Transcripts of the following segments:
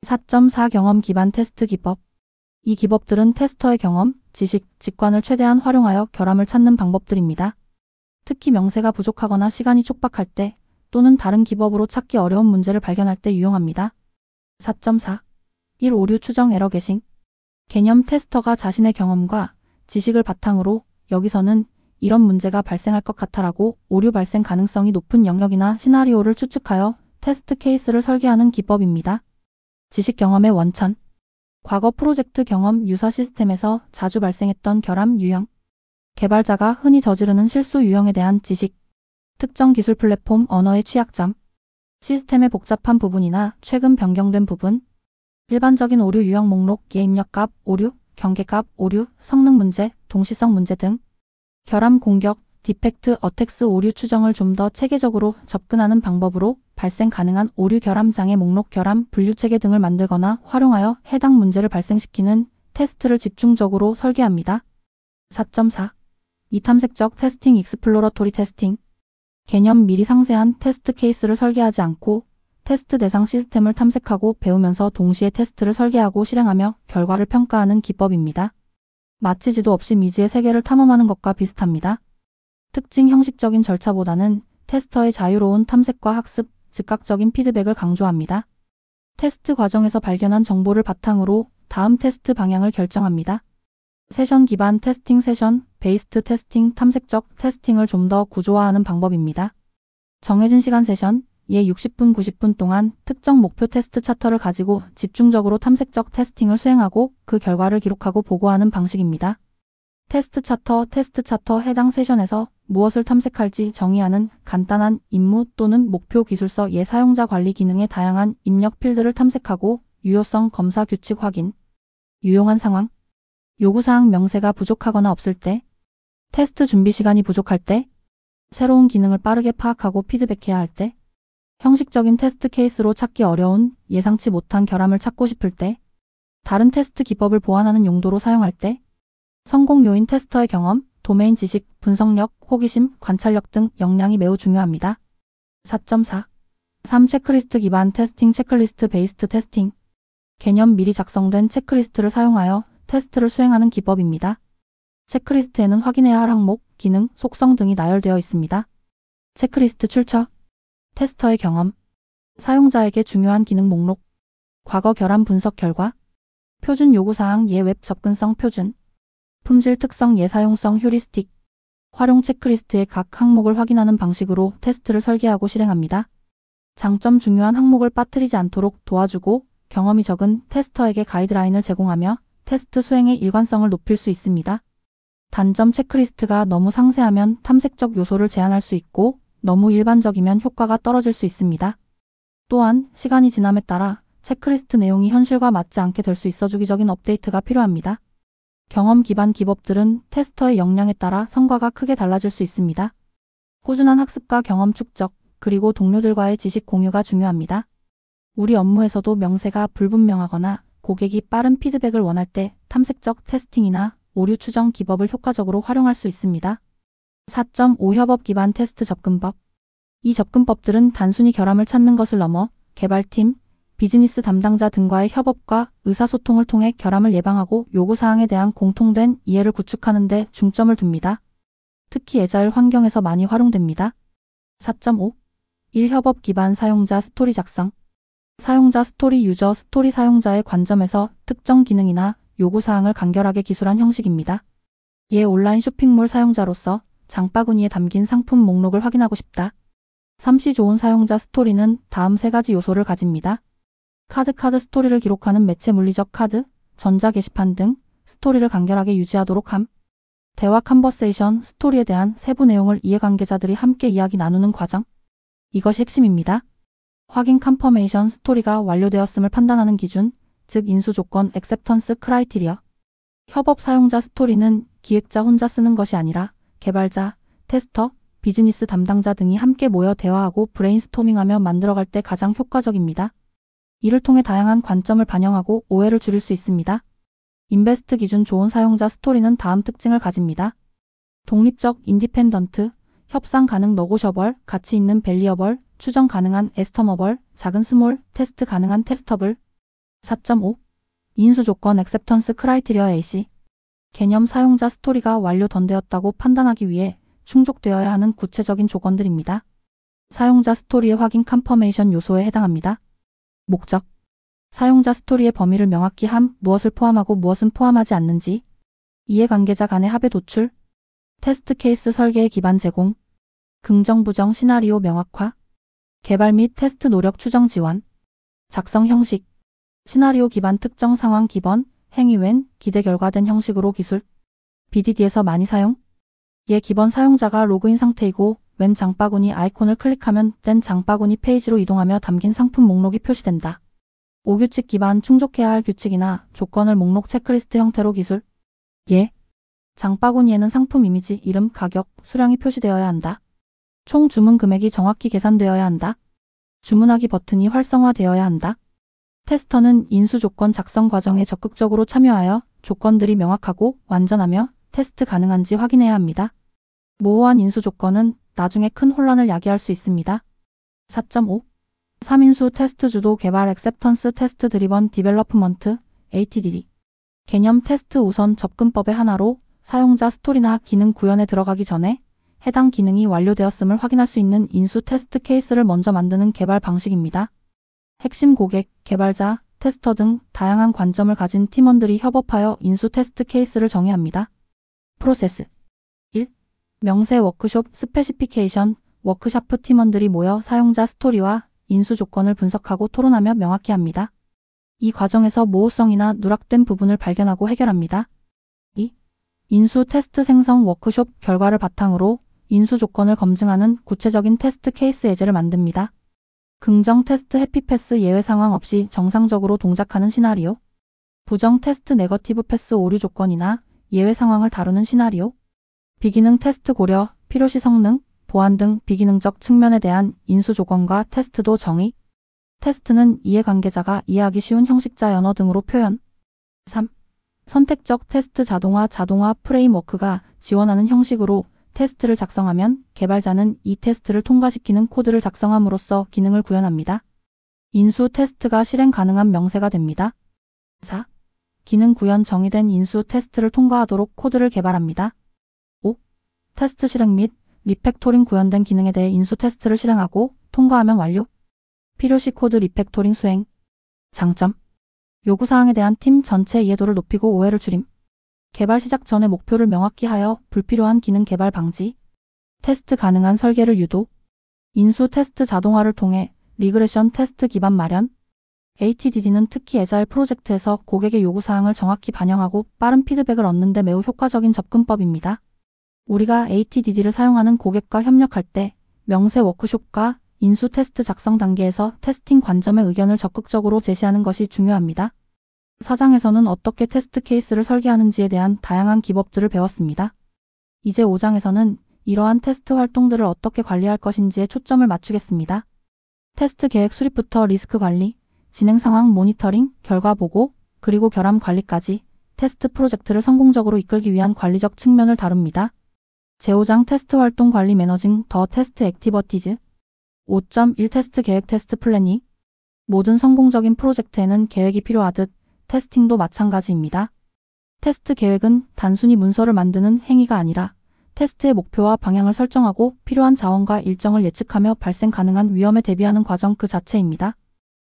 4.4 경험 기반 테스트 기법. 이 기법들은 테스터의 경험, 지식, 직관을 최대한 활용하여 결함을 찾는 방법들입니다. 특히 명세가 부족하거나 시간이 촉박할 때 또는 다른 기법으로 찾기 어려운 문제를 발견할 때 유용합니다. 4.4. 1. 오류 추정 에러 게싱. 개념 테스터가 자신의 경험과 지식을 바탕으로 여기서는 이런 문제가 발생할 것 같아라고 오류 발생 가능성이 높은 영역이나 시나리오를 추측하여 테스트 케이스를 설계하는 기법입니다. 지식 경험의 원천. 과거 프로젝트 경험 유사 시스템에서 자주 발생했던 결함 유형. 개발자가 흔히 저지르는 실수 유형에 대한 지식. 특정 기술 플랫폼 언어의 취약점. 시스템의 복잡한 부분이나 최근 변경된 부분. 일반적인 오류 유형 목록, 예입력값 오류, 경계값 오류, 성능 문제, 동시성 문제 등. 결함 공격, 디펙트 어택스 오류 추정을 좀 더 체계적으로 접근하는 방법으로 발생 가능한 오류 결함 장애 목록 결함 분류 체계 등을 만들거나 활용하여 해당 문제를 발생시키는 테스트를 집중적으로 설계합니다. 4.4. 이탐색적 테스팅 익스플로러토리 테스팅. 개념 미리 상세한 테스트 케이스를 설계하지 않고 테스트 대상 시스템을 탐색하고 배우면서 동시에 테스트를 설계하고 실행하며 결과를 평가하는 기법입니다. 마치지도 없이 미지의 세계를 탐험하는 것과 비슷합니다. 특징 형식적인 절차보다는 테스터의 자유로운 탐색과 학습, 즉각적인 피드백을 강조합니다. 테스트 과정에서 발견한 정보를 바탕으로 다음 테스트 방향을 결정합니다. 세션 기반 테스팅 세션, 베이스드 테스팅 탐색적 테스팅을 좀 더 구조화하는 방법입니다. 정해진 시간 세션, 예 60분 90분 동안 특정 목표 테스트 차터를 가지고 집중적으로 탐색적 테스팅을 수행하고 그 결과를 기록하고 보고하는 방식입니다. 테스트 차터 해당 세션에서 무엇을 탐색할지 정의하는 간단한 임무 또는 목표 기술서 예 사용자 관리 기능의 다양한 입력 필드를 탐색하고 유효성 검사 규칙 확인. 유용한 상황. 요구사항 명세가 부족하거나 없을 때, 테스트 준비 시간이 부족할 때, 새로운 기능을 빠르게 파악하고 피드백해야 할 때, 형식적인 테스트 케이스로 찾기 어려운 예상치 못한 결함을 찾고 싶을 때, 다른 테스트 기법을 보완하는 용도로 사용할 때, 성공 요인 테스터의 경험, 도메인 지식, 분석력, 호기심, 관찰력 등 역량이 매우 중요합니다. 4.4. 3. 체크리스트 기반 테스팅 체크리스트 베이스드 테스팅. 개념 미리 작성된 체크리스트를 사용하여 테스트를 수행하는 기법입니다. 체크리스트에는 확인해야 할 항목, 기능, 속성 등이 나열되어 있습니다. 체크리스트 출처. 테스터의 경험. 사용자에게 중요한 기능 목록. 과거 결함 분석 결과. 표준 요구사항 예 웹 접근성 표준. 품질 특성 예 사용성 휴리스틱. 활용 체크리스트의 각 항목을 확인하는 방식으로 테스트를 설계하고 실행합니다. 장점 중요한 항목을 빠뜨리지 않도록 도와주고 경험이 적은 테스터에게 가이드라인을 제공하며 테스트 수행의 일관성을 높일 수 있습니다. 단점 체크리스트가 너무 상세하면 탐색적 요소를 제한할 수 있고 너무 일반적이면 효과가 떨어질 수 있습니다. 또한 시간이 지남에 따라 체크리스트 내용이 현실과 맞지 않게 될 수 있어 주기적인 업데이트가 필요합니다. 경험 기반 기법들은 테스터의 역량에 따라 성과가 크게 달라질 수 있습니다. 꾸준한 학습과 경험 축적, 그리고 동료들과의 지식 공유가 중요합니다. 우리 업무에서도 명세가 불분명하거나 고객이 빠른 피드백을 원할 때 탐색적 테스팅이나 오류 추정 기법을 효과적으로 활용할 수 있습니다. 4.5 협업 기반 테스트 접근법. 이 접근법들은 단순히 결함을 찾는 것을 넘어 개발팀, 비즈니스 담당자 등과의 협업과 의사소통을 통해 결함을 예방하고 요구사항에 대한 공통된 이해를 구축하는 데 중점을 둡니다. 특히 애자일 환경에서 많이 활용됩니다. 4.5. 1. 협업 기반 사용자 스토리 작성. 사용자 스토리 유저 스토리 사용자의 관점에서 특정 기능이나 요구사항을 간결하게 기술한 형식입니다. 예 온라인 쇼핑몰 사용자로서 장바구니에 담긴 상품 목록을 확인하고 싶다. 3시 좋은 사용자 스토리는 다음 세 가지 요소를 가집니다. 카드 스토리를 기록하는 매체 물리적 카드, 전자 게시판 등 스토리를 간결하게 유지하도록 함. 대화 컨버세이션 스토리에 대한 세부 내용을 이해관계자들이 함께 이야기 나누는 과정. 이것이 핵심입니다. 확인 컨퍼메이션 스토리가 완료되었음을 판단하는 기준, 즉 인수 조건 액셉턴스 크라이티리어. 협업 사용자 스토리는 기획자 혼자 쓰는 것이 아니라 개발자, 테스터, 비즈니스 담당자 등이 함께 모여 대화하고 브레인스토밍하며 만들어갈 때 가장 효과적입니다. 이를 통해 다양한 관점을 반영하고 오해를 줄일 수 있습니다. 인베스트 기준 좋은 사용자 스토리는 다음 특징을 가집니다. 독립적 인디펜던트, 협상 가능 너고셔벌, 가치 있는 밸리어벌, 추정 가능한 에스터머벌, 작은 스몰, 테스트 가능한 테스터블. 4.5. 인수 조건 액셉턴스 크라이테리어 AC. 개념 사용자 스토리가 완료되었다고 판단하기 위해 충족되어야 하는 구체적인 조건들입니다. 사용자 스토리의 확인 컨퍼메이션 요소에 해당합니다. 목적. 사용자 스토리의 범위를 명확히 함, 무엇을 포함하고 무엇은 포함하지 않는지. 이해관계자 간의 합의 도출. 테스트 케이스 설계의 기반 제공. 긍정 부정 시나리오 명확화. 개발 및 테스트 노력 추정 지원. 작성 형식. 시나리오 기반 특정 상황 기본, 행위 웬, 기대 결과된 형식으로 기술. BDD에서 많이 사용. 예 기본 사용자가 로그인 상태이고 웬 장바구니 아이콘을 클릭하면 된 장바구니 페이지로 이동하며 담긴 상품 목록이 표시된다. 5규칙 기반 충족해야 할 규칙이나 조건을 목록 체크리스트 형태로 기술. 예. 장바구니에는 상품 이미지, 이름, 가격, 수량이 표시되어야 한다. 총 주문 금액이 정확히 계산되어야 한다. 주문하기 버튼이 활성화되어야 한다. 테스터는 인수 조건 작성 과정에 적극적으로 참여하여 조건들이 명확하고 완전하며 테스트 가능한지 확인해야 합니다. 모호한 인수 조건은 나중에 큰 혼란을 야기할 수 있습니다. 4.5. 3인수 테스트 주도 개발 액셉턴스 테스트 드리번 디벨로프먼트 ATDD. 개념 테스트 우선 접근법의 하나로 사용자 스토리나 기능 구현에 들어가기 전에 해당 기능이 완료되었음을 확인할 수 있는 인수 테스트 케이스를 먼저 만드는 개발 방식입니다. 핵심 고객, 개발자, 테스터 등 다양한 관점을 가진 팀원들이 협업하여 인수 테스트 케이스를 정의합니다. 프로세스 1. 명세 워크숍 스페시피케이션 워크샤프 팀원들이 모여 사용자 스토리와 인수 조건을 분석하고 토론하며 명확히 합니다. 이 과정에서 모호성이나 누락된 부분을 발견하고 해결합니다. 2. 인수 테스트 생성 워크숍 결과를 바탕으로 인수 조건을 검증하는 구체적인 테스트 케이스 예제를 만듭니다. 긍정 테스트 해피패스 예외 상황 없이 정상적으로 동작하는 시나리오. 부정 테스트 네거티브 패스 오류 조건이나 예외 상황을 다루는 시나리오. 비기능 테스트 고려, 필요시 성능, 보안 등 비기능적 측면에 대한 인수 조건과 테스트도 정의. 테스트는 이해관계자가 이해하기 쉬운 형식자 언어 등으로 표현. 3. 선택적 테스트 자동화 프레임워크가 지원하는 형식으로 테스트를 작성하면 개발자는 이 테스트를 통과시키는 코드를 작성함으로써 기능을 구현합니다. 인수 테스트가 실행 가능한 명세가 됩니다. 4. 기능 구현 정의된 인수 테스트를 통과하도록 코드를 개발합니다. 5. 테스트 실행 및 리팩토링 구현된 기능에 대해 인수 테스트를 실행하고 통과하면 완료. 필요시 코드 리팩토링 수행. 장점. 요구사항에 대한 팀 전체 이해도를 높이고 오해를 줄임. 개발 시작 전에 목표를 명확히 하여 불필요한 기능 개발 방지. 테스트 가능한 설계를 유도. 인수 테스트 자동화를 통해 리그레션 테스트 기반 마련. ATDD는 특히 애자일 프로젝트에서 고객의 요구사항을 정확히 반영하고 빠른 피드백을 얻는 데 매우 효과적인 접근법입니다. 우리가 ATDD를 사용하는 고객과 협력할 때 명세 워크숍과 인수 테스트 작성 단계에서 테스팅 관점의 의견을 적극적으로 제시하는 것이 중요합니다. 4장에서는 어떻게 테스트 케이스를 설계하는지에 대한 다양한 기법들을 배웠습니다. 이제 5장에서는 이러한 테스트 활동들을 어떻게 관리할 것인지에 초점을 맞추겠습니다. 테스트 계획 수립부터 리스크 관리, 진행 상황 모니터링, 결과 보고, 그리고 결함 관리까지 테스트 프로젝트를 성공적으로 이끌기 위한 관리적 측면을 다룹니다. 제5장 테스트 활동 관리 매너징 더 테스트 액티버티즈. 5.1 테스트 계획 테스트 플래닝. 모든 성공적인 프로젝트에는 계획이 필요하듯 테스팅도 마찬가지입니다. 테스트 계획은 단순히 문서를 만드는 행위가 아니라 테스트의 목표와 방향을 설정하고 필요한 자원과 일정을 예측하며 발생 가능한 위험에 대비하는 과정 그 자체입니다.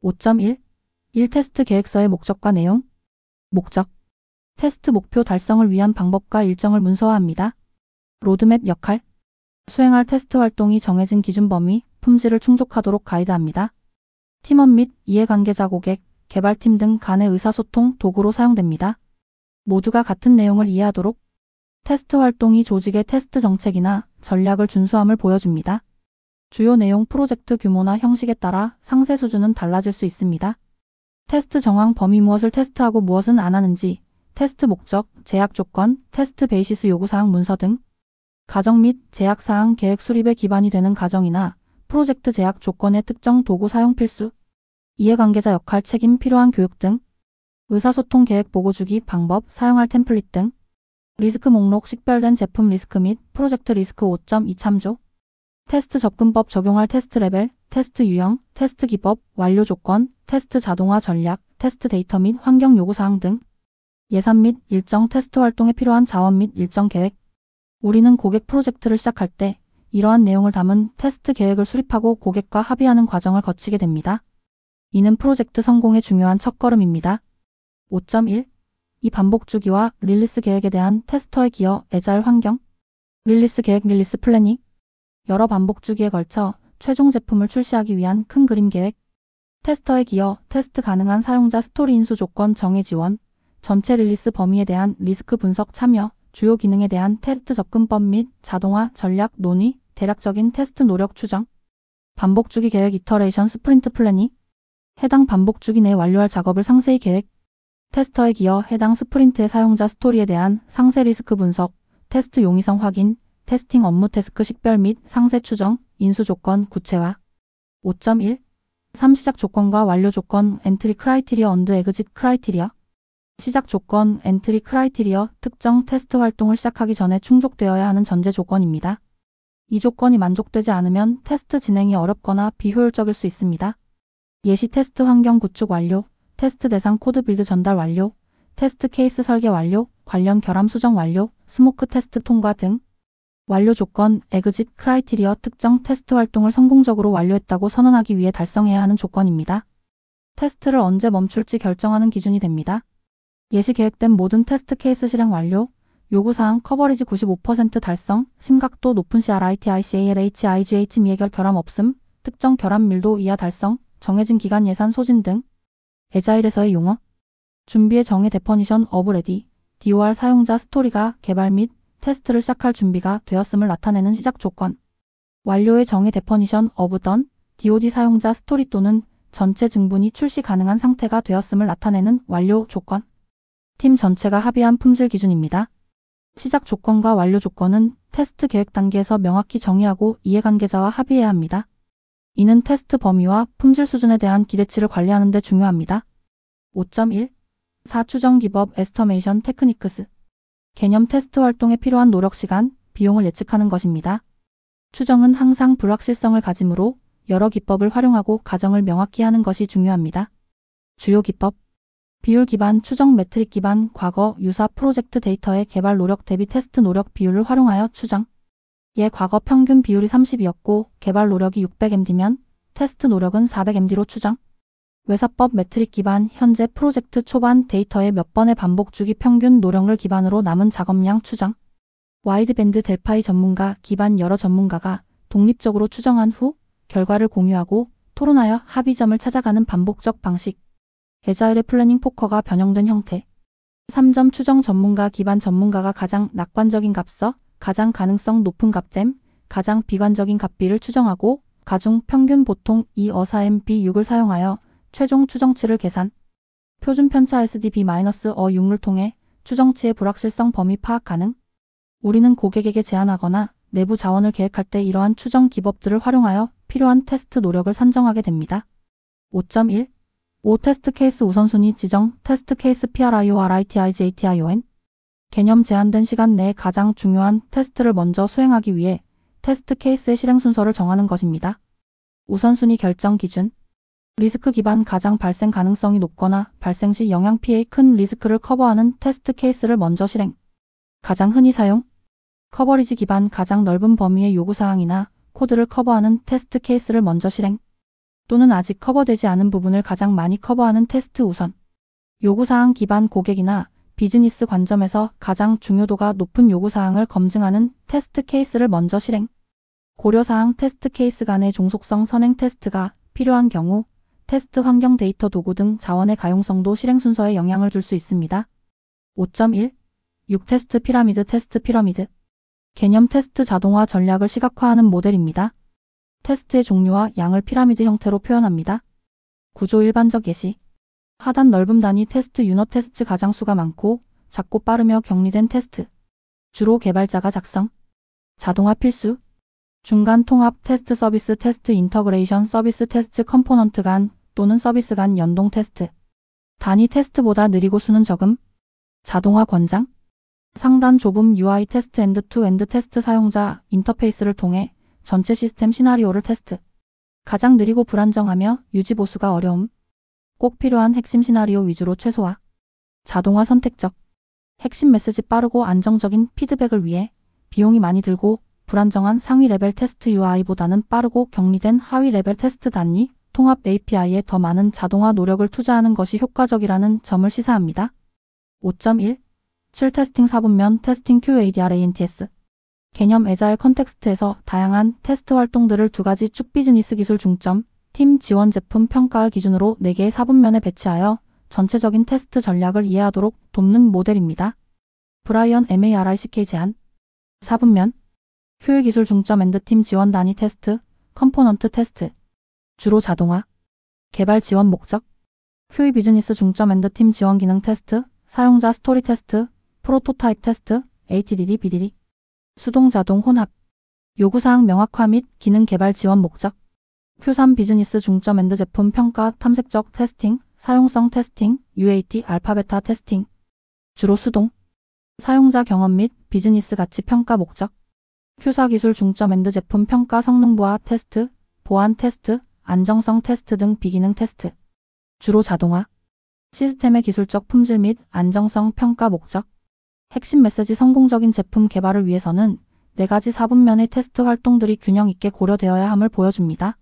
5.1. 1 테스트 계획서의 목적과 내용. 목적. 테스트 목표 달성을 위한 방법과 일정을 문서화합니다. 로드맵 역할. 수행할 테스트 활동이 정해진 기준 범위, 품질을 충족하도록 가이드합니다. 팀원 및 이해관계자 고객, 개발팀 등 간의 의사소통 도구로 사용됩니다. 모두가 같은 내용을 이해하도록 테스트 활동이 조직의 테스트 정책이나 전략을 준수함을 보여줍니다. 주요 내용 프로젝트 규모나 형식에 따라 상세 수준은 달라질 수 있습니다. 테스트 정황 범위 무엇을 테스트하고 무엇은 안 하는지, 테스트 목적, 제약 조건, 테스트 베이시스 요구사항 문서 등 가정 및 제약사항 계획 수립에 기반이 되는 가정이나 프로젝트 제약 조건의 특정 도구 사용 필수, 이해관계자 역할 책임 필요한 교육 등 의사소통 계획 보고 주기 방법 사용할 템플릿 등 리스크 목록 식별된 제품 리스크 및 프로젝트 리스크 5.2 참조 테스트 접근법 적용할 테스트 레벨, 테스트 유형, 테스트 기법, 완료 조건, 테스트 자동화 전략, 테스트 데이터 및 환경 요구사항 등 예산 및 일정 테스트 활동에 필요한 자원 및 일정 계획. 우리는 고객 프로젝트를 시작할 때 이러한 내용을 담은 테스트 계획을 수립하고 고객과 합의하는 과정을 거치게 됩니다. 이는 프로젝트 성공의 중요한 첫걸음입니다. 5.1. 이 반복 주기와 릴리스 계획에 대한 테스터의 기여, 애자일 환경. 릴리스 계획, 릴리스 플래닝. 여러 반복 주기에 걸쳐 최종 제품을 출시하기 위한 큰 그림 계획. 테스터의 기여, 테스트 가능한 사용자 스토리 인수 조건 정의 지원. 전체 릴리스 범위에 대한 리스크 분석 참여, 주요 기능에 대한 테스트 접근법 및 자동화, 전략, 논의, 대략적인 테스트 노력 추정. 반복 주기 계획 이터레이션 스프린트 플래닝. 해당 반복 주기 내 완료할 작업을 상세히 계획. 테스터의 기여, 해당 스프린트의 사용자 스토리에 대한 상세 리스크 분석, 테스트 용이성 확인, 테스팅 업무 태스크 식별 및 상세 추정, 인수 조건 구체화. 5.1. 3. 시작 조건과 완료 조건 엔트리 크라이티리어 언드 엑짓 크라이티리어. 시작 조건 엔트리 크라이티리어 특정 테스트 활동을 시작하기 전에 충족되어야 하는 전제 조건입니다. 이 조건이 만족되지 않으면 테스트 진행이 어렵거나 비효율적일 수 있습니다. 예시 테스트 환경 구축 완료, 테스트 대상 코드 빌드 전달 완료, 테스트 케이스 설계 완료, 관련 결함 수정 완료, 스모크 테스트 통과 등. 완료 조건 엑짓 크라이티리어 특정 테스트 활동을 성공적으로 완료했다고 선언하기 위해 달성해야 하는 조건입니다. 테스트를 언제 멈출지 결정하는 기준이 됩니다. 예시 계획된 모든 테스트 케이스 실행 완료, 요구사항 커버리지 95% 달성, 심각도 높은 CRITICALHIGH 미해결 결함 없음, 특정 결함 밀도 이하 달성, 정해진 기간 예산 소진 등. 애자일에서의 용어. 준비의 정의 데퍼니션 오브 레디, DOR 사용자 스토리가 개발 및 테스트를 시작할 준비가 되었음을 나타내는 시작 조건. 완료의 정의 데퍼니션 오브 던, DOD 사용자 스토리 또는 전체 증분이 출시 가능한 상태가 되었음을 나타내는 완료 조건. 팀 전체가 합의한 품질 기준입니다. 시작 조건과 완료 조건은 테스트 계획 단계에서 명확히 정의하고 이해관계자와 합의해야 합니다. 이는 테스트 범위와 품질 수준에 대한 기대치를 관리하는 데 중요합니다. 5.1. 4. 추정 기법 에스터메이션 테크니크스. 개념 테스트 활동에 필요한 노력 시간, 비용을 예측하는 것입니다. 추정은 항상 불확실성을 가지므로 여러 기법을 활용하고 가정을 명확히 하는 것이 중요합니다. 주요 기법. 비율 기반 추정 매트릭 기반 과거 유사 프로젝트 데이터의 개발 노력 대비 테스트 노력 비율을 활용하여 추정. 예 과거 평균 비율이 30이었고 개발 노력이 600md면 테스트 노력은 400md로 추정. 외사법 매트릭 기반 현재 프로젝트 초반 데이터의 몇 번의 반복 주기 평균 노력을 기반으로 남은 작업량 추정. 와이드밴드 델파이 전문가 기반 여러 전문가가 독립적으로 추정한 후 결과를 공유하고 토론하여 합의점을 찾아가는 반복적 방식. 애자일의 플래닝 포커가 변형된 형태. 3점 추정 전문가 기반 전문가가 가장 낙관적인 값서 가장 가능성 높은 값댐, 가장 비관적인 값비를 추정하고 가중 평균 보통 2어사MB6을 사용하여 최종 추정치를 계산. 표준 편차 SDB-6를 통해 추정치의 불확실성 범위 파악 가능. 우리는 고객에게 제안하거나 내부 자원을 계획할 때 이러한 추정 기법들을 활용하여 필요한 테스트 노력을 산정하게 됩니다. 5.1. 5. 테스트 케이스 우선순위 지정 테스트 케이스 PRIORITIJTION. 개념 제한된 시간 내에 가장 중요한 테스트를 먼저 수행하기 위해 테스트 케이스의 실행 순서를 정하는 것입니다. 우선순위 결정 기준. 리스크 기반 가장 발생 가능성이 높거나 발생 시 영향 피해의 큰 리스크를 커버하는 테스트 케이스를 먼저 실행. 가장 흔히 사용. 커버리지 기반 가장 넓은 범위의 요구사항이나 코드를 커버하는 테스트 케이스를 먼저 실행. 또는 아직 커버되지 않은 부분을 가장 많이 커버하는 테스트 우선. 요구사항 기반 고객이나 비즈니스 관점에서 가장 중요도가 높은 요구사항을 검증하는 테스트 케이스를 먼저 실행. 고려사항 테스트 케이스 간의 종속성 선행 테스트가 필요한 경우 테스트 환경 데이터 도구 등 자원의 가용성도 실행 순서에 영향을 줄 수 있습니다. 5.1. 6. 테스트 피라미드. 개념 테스트 자동화 전략을 시각화하는 모델입니다. 테스트의 종류와 양을 피라미드 형태로 표현합니다. 구조 일반적 예시. 하단 넓음 단위 테스트 유닛 테스트 가장 수가 많고 작고 빠르며 격리된 테스트. 주로 개발자가 작성. 자동화 필수. 중간 통합 테스트 서비스 테스트 인터그레이션 서비스 테스트 컴포넌트 간 또는 서비스 간 연동 테스트. 단위 테스트보다 느리고 수는 적음. 자동화 권장. 상단 좁음 UI 테스트 엔드-투-엔드 테스트 사용자 인터페이스를 통해 전체 시스템 시나리오를 테스트. 가장 느리고 불안정하며 유지 보수가 어려움. 꼭 필요한 핵심 시나리오 위주로 최소화. 자동화 선택적. 핵심 메시지 빠르고 안정적인 피드백을 위해 비용이 많이 들고 불안정한 상위 레벨 테스트 UI보다는 빠르고 격리된 하위 레벨 테스트 단위, 통합 API에 더 많은 자동화 노력을 투자하는 것이 효과적이라는 점을 시사합니다. 5.1. 7 테스팅 4분면 테스팅 QADRANTS. 개념 애자일 컨텍스트에서 다양한 테스트 활동들을 두 가지 쭉 비즈니스 기술 중점, 팀 지원 제품 평가를 기준으로 4개의 4분면에 배치하여 전체적인 테스트 전략을 이해하도록 돕는 모델입니다. 브라이언 MARICK 제안. 4분면. QA 기술 중점 팀 지원 단위 테스트, 컴포넌트 테스트. 주로 자동화. 개발 지원 목적. QA 비즈니스 중점 팀 지원 기능 테스트, 사용자 스토리 테스트, 프로토타입 테스트, ATDD, BDD. 수동 자동 혼합. 요구사항 명확화 및 기능 개발 지원 목적. Q3 비즈니스 중점 제품 평가 탐색적 테스팅, 사용성 테스팅, UAT, 알파 베타 테스팅. 주로 수동. 사용자 경험 및 비즈니스 가치 평가 목적. Q4 기술 중점 제품 평가 성능부하 테스트, 보안 테스트, 안정성 테스트 등 비기능 테스트. 주로 자동화. 시스템의 기술적 품질 및 안정성 평가 목적. 핵심 메시지 성공적인 제품 개발을 위해서는 4가지 4분면의 테스트 활동들이 균형 있게 고려되어야 함을 보여줍니다.